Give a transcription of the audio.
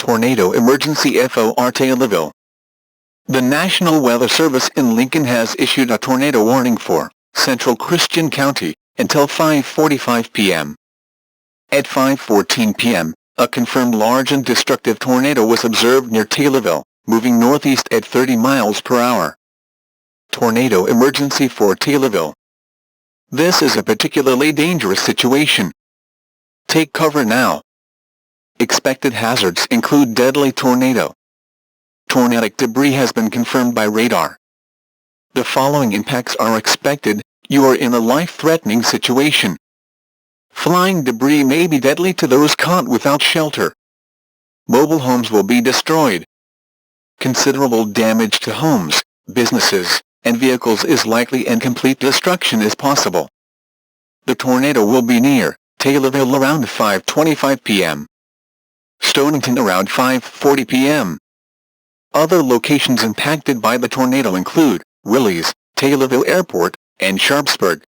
Tornado Emergency FOR Taylorville. The National Weather Service in Lincoln has issued a tornado warning for Central Christian County until 5:45 p.m. At 5:14 p.m., a confirmed large and destructive tornado was observed near Taylorville, moving northeast at 30 miles per hour. Tornado emergency for Taylorville. This is a particularly dangerous situation. Take cover now. Expected hazards include deadly tornado. Tornadic debris has been confirmed by radar. The following impacts are expected. You are in a life-threatening situation. Flying debris may be deadly to those caught without shelter. Mobile homes will be destroyed. Considerable damage to homes, businesses, and vehicles is likely and complete destruction is possible. The tornado will be near Taylorville around 5:25 p.m. Stonington around 5:40 p.m. Other locations impacted by the tornado include Willys, Taylorville Airport, and Sharpsburg.